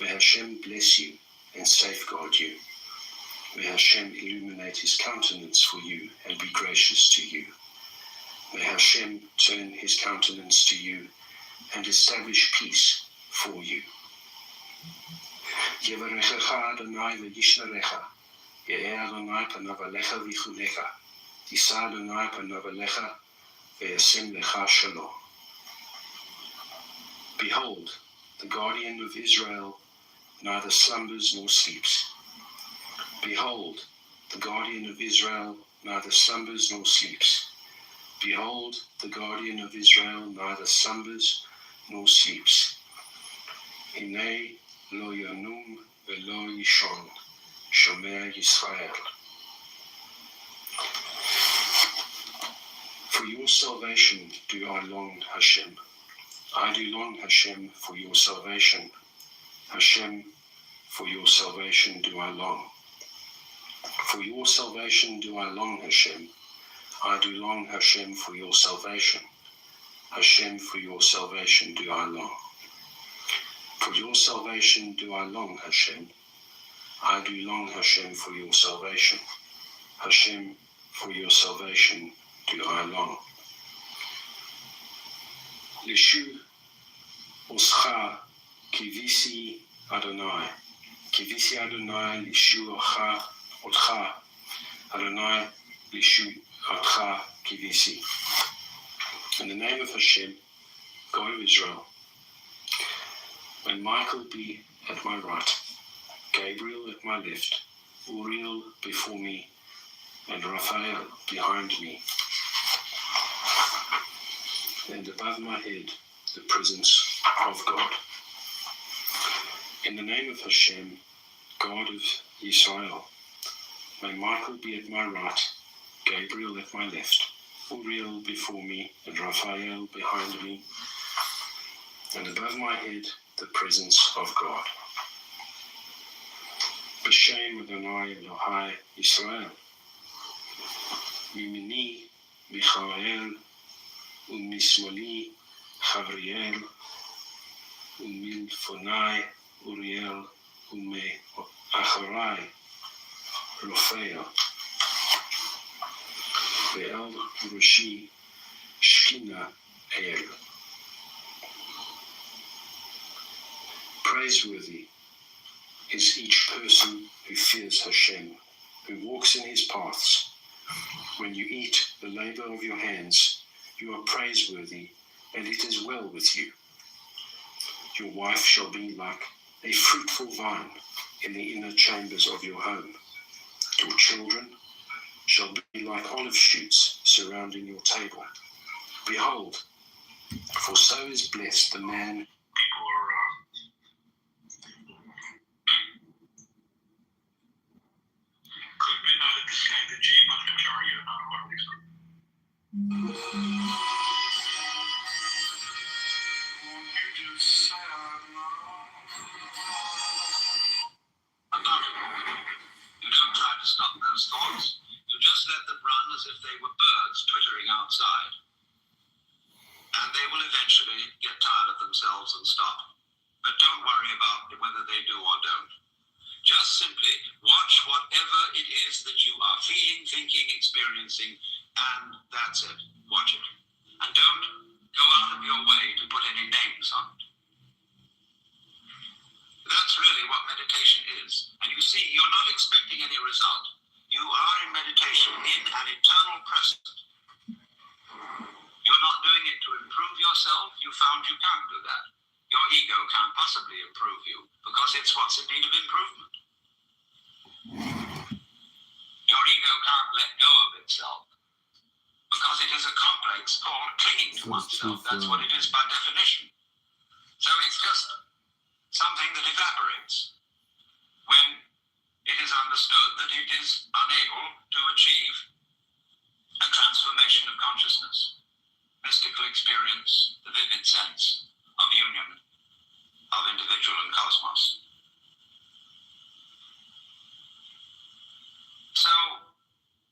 May Hashem bless you and safeguard you. May Hashem illuminate his countenance for you and be gracious to you. May Hashem turn his countenance to you and establish peace for you. Yevarechecha Adonai v'yishmerecha. Ye'eh Adonai panav alecha v'yichunecha. Yisa Adonai panav alecha v'yasem lecha shalom. Behold, the guardian of Israel neither slumbers nor sleeps. Behold, the guardian of Israel neither slumbers nor sleeps. Behold, the guardian of Israel neither slumbers nor sleeps. Hinei lo yanum velo yishon, shomer Yisrael. For your salvation do I long, Hashem. I do long, Hashem, for your salvation. Hashem, for your salvation do I long. For your salvation do I long, Hashem. I do long, Hashem, for your salvation. Hashem, for your salvation do I long. For your salvation do I long, Hashem. I do long, Hashem, for your salvation. Hashem, for your salvation do I long. Lishu oscha kivisi Adonai. Kivisi Adonai lishu otcha. Adonai lishu otcha kivisi. In the name of Hashem, God of Israel, may Michael be at my right, Gabriel at my left, Uriel before me, and Raphael behind me, and above my head the presence of God. In the name of Hashem, God of Israel, may Michael be at my right, Gabriel at my left, Uriel before me, and Raphael behind me, and above my head the presence of God. B'Shem Adonai Elohai Yisrael, Mimini Michael, Umismoli Chavriel, Umilfonai Uriel, Ume Acharai Raphael, Ve'el Roshi Shkina El. Praiseworthy is each person who fears Hashem, who walks in his paths. When you eat the labor of your hands, you are praiseworthy, and it is well with you. Your wife shall be like a fruitful vine in the inner chambers of your home. Your children shall be like olive shoots surrounding your table. Behold, for so is blessed the man. You don't try to stop those thoughts. You just let them run as if they were birds twittering outside. And they will eventually get tired of themselves and stop. But don't worry about whether they do or don't. Just simply watch whatever it is that you are feeling, thinking, experiencing, and that's it. Watch it. And don't go out of your way to put any names on it. That's really what meditation is. And you see, you're not expecting any result. You are in meditation in an eternal present. You're not doing it to improve yourself. You found you can't do that. Your ego can't possibly improve you because it's what's in need of improvement. Your ego can't let go of itself because it is a complex called clinging to oneself. That's what it is by definition. So it's just something that evaporates when it is understood that it is unable to achieve a transformation of consciousness, mystical experience, the vivid sense of union of individual and cosmos. So,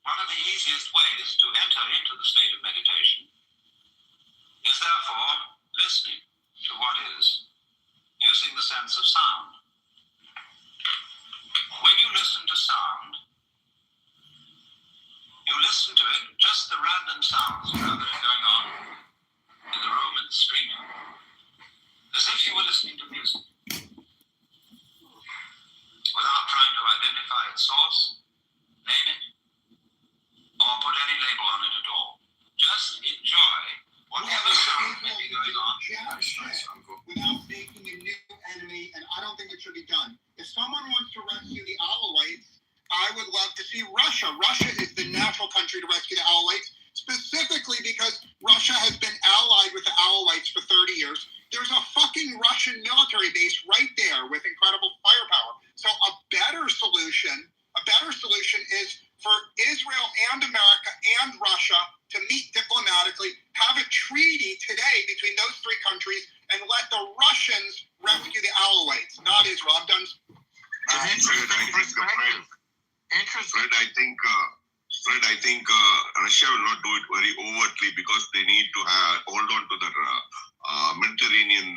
one of the easiest ways to enter into the state of meditation is therefore listening to what is, using the sense of sound. When you listen to sound, you listen to it, just the random sounds that are going on in the room, in the street, as if you were listening to music, without trying to identify its source, name it, or put any label on it at all. Just enjoy whatever sound may be going on. Without making a new enemy, and I don't think it should be done. If someone wants to rescue the Alawites, I would love to see Russia. Russia is the natural country to rescue the Alawites, specifically because Russia has been allied with the Alawites for 30 years. There's a fucking Russian military base right there with incredible firepower. So a better solution is for Israel and America and Russia to meet diplomatically, have a treaty today between those three countries, and let the Russians rescue the Alawites, not Israel. I'm done. Fred, I think Russia will not do it very overtly because they need to hold on to the Mediterranean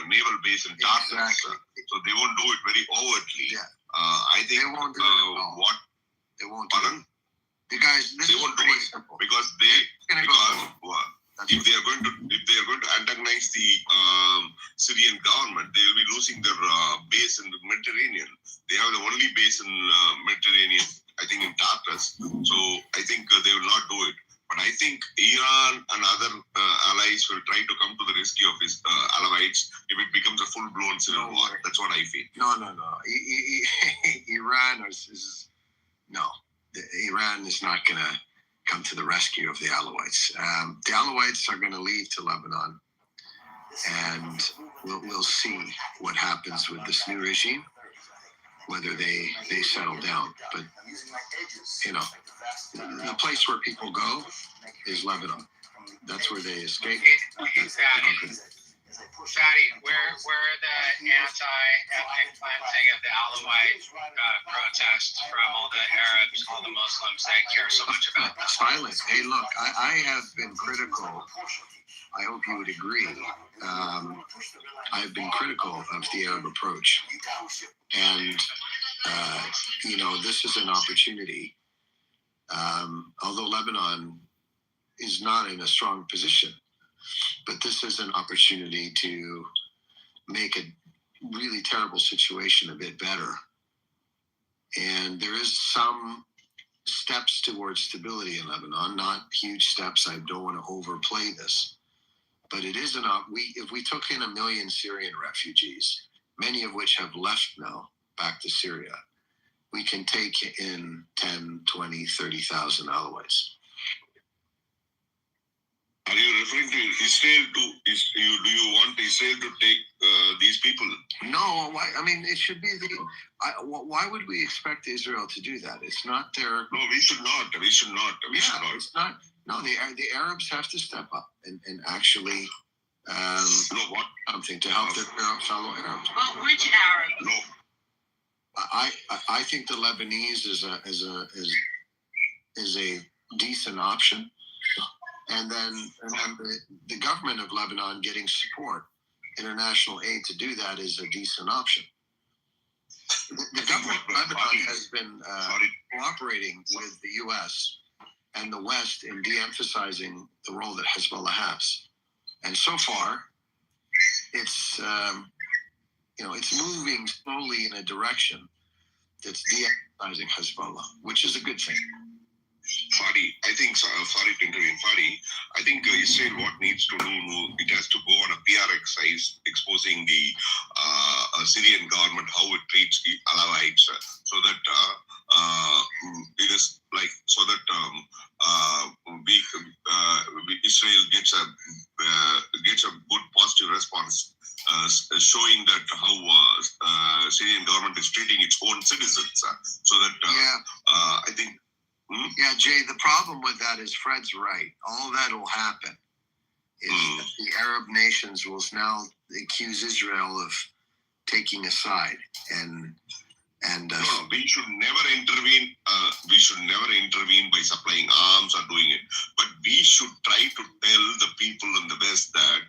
naval base in Tarsus. Exactly. So they won't do it very overtly. Yeah. I think They won't do it. what They won't. pardon? You guys, this They is won't do pretty it simple. because if they are going to antagonize the Syrian government, they will be losing their base in the Mediterranean. They have the only base in Mediterranean, I think, in Tartus. So I think they will not do it. But I think Iran and other allies will try to come to the rescue of his Alawites if it becomes a full-blown civil war. That's what I feel. No. Iran is no. Iran is not going to come to the rescue of the Alawites. The Alawites are going to leave to Lebanon, and we'll see what happens with this new regime, whether they settle down. But, you know, the place where people go is Lebanon. That's where they escape. Fatty, where the anti-ethnic cleansing of the Alawite protest from all the Arabs, all the Muslims that care so much about that? Silent. Hey, look, I have been critical. I hope you would agree. I've been critical of the Arab approach. And, you know, this is an opportunity. Although Lebanon is not in a strong position, but this is an opportunity to make a really terrible situation a bit better. And there is some steps towards stability in Lebanon, not huge steps. I don't want to overplay this, but it is if we took in 1 million Syrian refugees, many of which have left now back to Syria, we can take in 10, 20, 30,000 Alawites. Are you referring to Israel? Do you want Israel to take these people? No, why? I mean, it should be why would we expect Israel to do that? It's not their. No, we should not. We should not. It's not. No, the Arabs have to step up and actually something to help their fellow Arabs. But which Arab? No. I think the Lebanese is a decent option. And then the government of Lebanon getting support, international aid to do that is a decent option. The government of Lebanon has been cooperating with the U.S. and the West in de-emphasizing the role that Hezbollah has. And so far, it's it's moving slowly in a direction that's de-emphasizing Hezbollah, which is a good thing. Fadi, I think, sorry to intervene, Fadi, I think Israel, what needs to do, it has to go on a PR exercise exposing the Syrian government, how it treats the Alawites, so that it is like, so that Israel gets a good positive response, showing that how Syrian government is treating its own citizens, so that I think. Yeah, Jay, the problem with that is Fred's right. All that will happen is that the Arab nations will now accuse Israel of taking a side. And no, we should never intervene. We should never intervene by supplying arms or doing it. But we should try to tell the people in the West that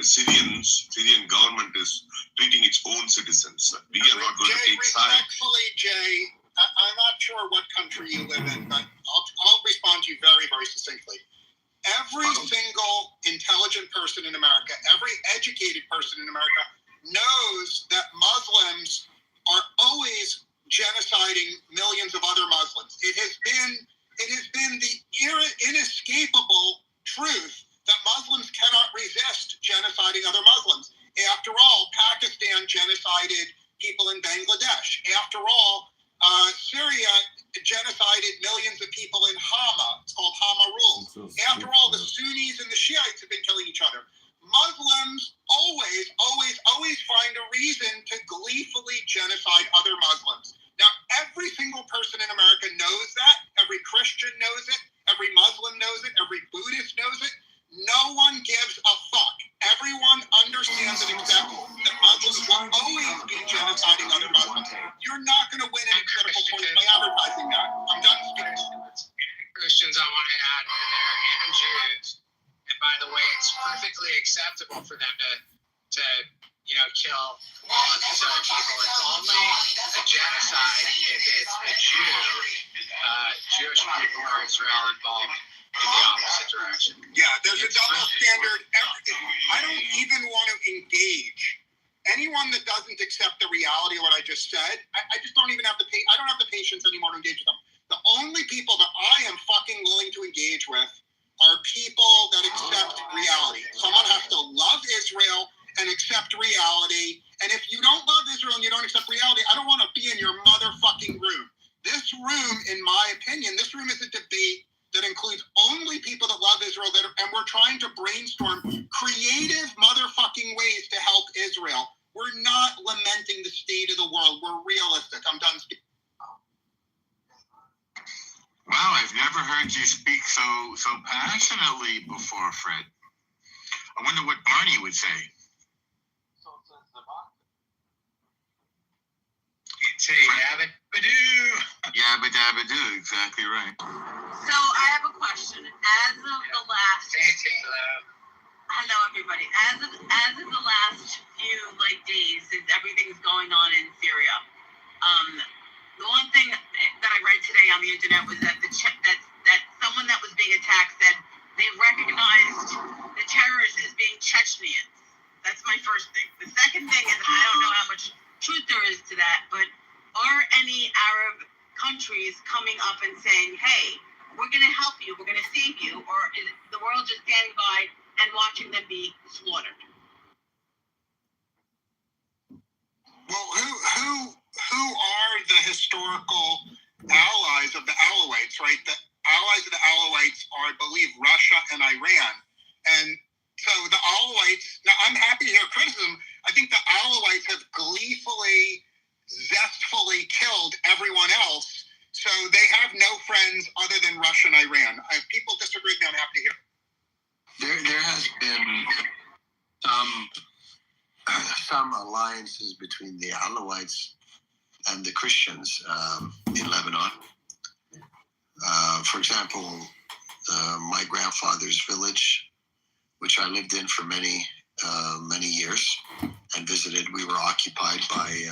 Syrian government is treating its own citizens. We are not going to take sides. Respectfully, Jay, I'm not sure what country you live in, but I'll respond to you very, very succinctly. Every single intelligent person in America, every educated person in America knows that Muslims are always genociding millions of other Muslims. It has been the inescapable truth that Muslims cannot resist genociding other Muslims. After all, Pakistan genocided people in Bangladesh. After all, Syria genocided millions of people in Hama. It's called Hama Rule. After all, the Sunnis and the Shiites have been killing each other. Muslims always find a reason to gleefully genocide other Muslims. Now, every single person in America knows that. Every Christian knows it. Every Muslim knows it. Every Buddhist knows it. No one gives a fuck. Everyone understands and accepts that Muslims will always be genociding other Muslims. You're not going to win any political points by advertising that. I'm done speaking. Christians, I want to add there, and Jews. And by the way, it's perfectly acceptable for them to kill all of these other people. It's only a genocide if it's a Jewish people or Israel involved in the opposite direction. Yeah, there's a double standard. I don't even want to engage anyone that doesn't accept the reality of what I just said. I just don't even have I don't have the patience anymore to engage with them. The only people that I am fucking willing to engage with are people that accept reality. Someone has to love Israel and accept reality. And if you don't love Israel and you don't accept reality, I don't want to be in your motherfucking room. This room, in my opinion, this room is a debate that includes only people that love Israel, and we're trying to brainstorm creative motherfucking ways to help Israel. We're not lamenting the state of the world. We're realistic. I'm done speaking. Wow, I've never heard you speak so passionately before, Fred. I wonder what Barney would say. Say yabba-dabba-doo. Yabba-dabba-doo, exactly right. So I have a question. As of the last, hello everybody. As of the last few days, since everything's going on in Syria, the one thing that I read today on the internet was that that someone that was being attacked said they recognized the terrorists as being Chechens. That's my first thing. The second thing is, I don't know how much truth there is to that, but are any Arab countries coming up and saying, hey, we're going to help you, we're going to save you, or is the world just standing by and watching them be slaughtered? Well, who are the historical allies of the Alawites, right? The allies of the Alawites are, I believe, Russia and Iran. And so the Alawites, now I'm happy to hear criticism. I think the Alawites have gleefully, zestfully killed everyone else. So they have no friends other than Russia and Iran. If people disagree with me, I'm happy to hear. There has been some alliances between the Alawites and the Christians in Lebanon. For example, my grandfather's village, which I lived in for many many years and visited. We were occupied by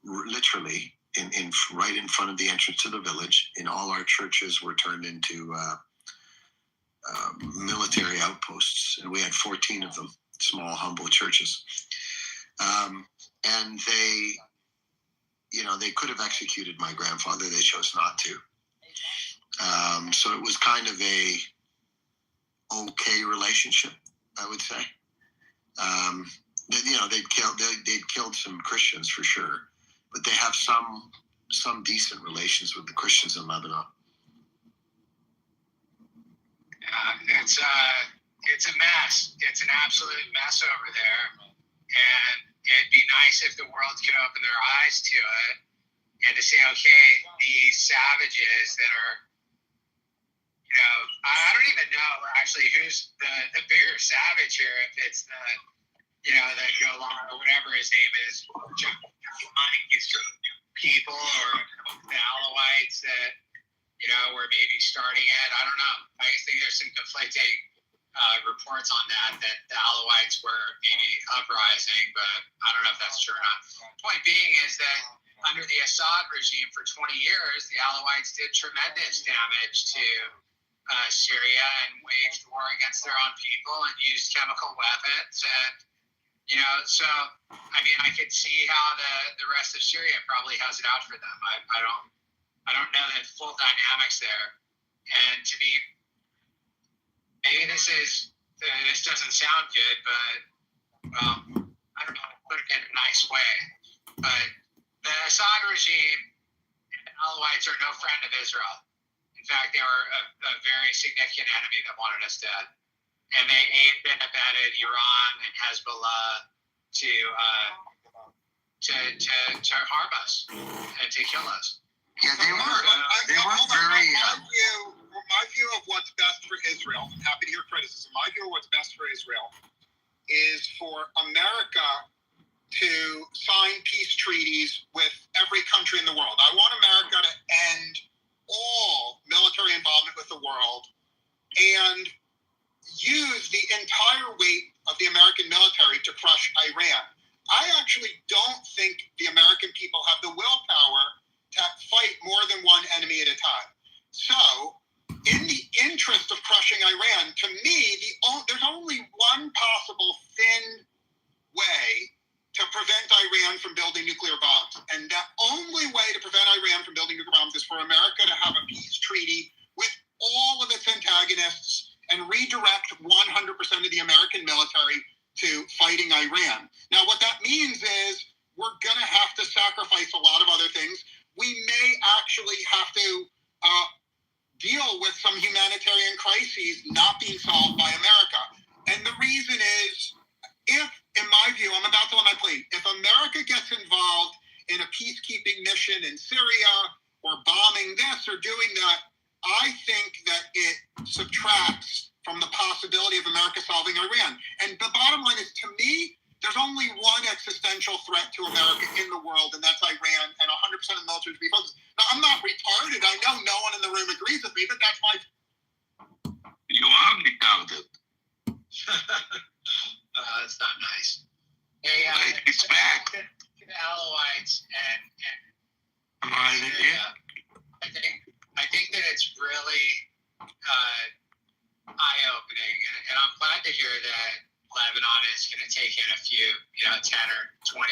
literally right in front of the entrance to the village. And all our churches were turned into military outposts, and we had 14 of them, small, humble churches. And they, they could have executed my grandfather. They chose not to. So it was kind of a okay relationship, I would say. They'd killed some Christians for sure, but they have some decent relations with the Christians in Lebanon. It's a mess. It's an absolute mess over there, and it'd be nice if the world could open their eyes to it and to say, okay, these savages that are, I don't even know actually who's the bigger savage here, if it's the Golan or whatever his name is, these people, or the Alawites that, were maybe starting it. I don't know. I think there's some conflicting reports on that the Alawites were maybe uprising, but I don't know if that's true or not. Point being is that under the Assad regime for 20 years, the Alawites did tremendous damage to Syria and waged war against their own people and used chemical weapons. And, so, I could see how the rest of Syria probably has it out for them. I don't know the full dynamics there. And to be, maybe this doesn't sound good, but, I don't know how to put it in a nice way. But the Assad regime and the Alawites are no friend of Israel. In fact, they were a very significant enemy that wanted us dead. And they aided and abetted Iran and Hezbollah to harm us and to kill us. Yeah, they weren't very. My view of what's best for Israel, I'm happy to hear criticism. My view of what's best for Israel is for America to sign peace treaties with every country in the world. I want America to end all military involvement with the world and use the entire weight of the American military to crush Iran. I actually don't think the American people have the willpower to fight more than one enemy at a time. So, in the interest of crushing Iran, to me, there's only one possible thin way to prevent Iran from building nuclear bombs. And the only way to prevent Iran from building nuclear bombs is for America to have a peace treaty with all of its antagonists and redirect 100% of the American military to fighting Iran. Now, what that means is we're going to have to sacrifice a lot of other things. We may actually have to deal with some humanitarian crises not being solved by America. And the reason is, in my view, I'm about to let my plea, if America gets involved in a peacekeeping mission in Syria or bombing this or doing that, I think that it subtracts from the possibility of America solving Iran. And the bottom line is, to me, there's only one existential threat to America in the world, and that's Iran, and 100% of the military should be focused. Now, I'm not retarded. I know no one in the room agrees with me, but that's my... You are retarded. That's not nice. Hey, it's back. The Alawites and I think that it's really eye-opening, and I'm glad to hear that Lebanon is going to take in a few, 10 or 20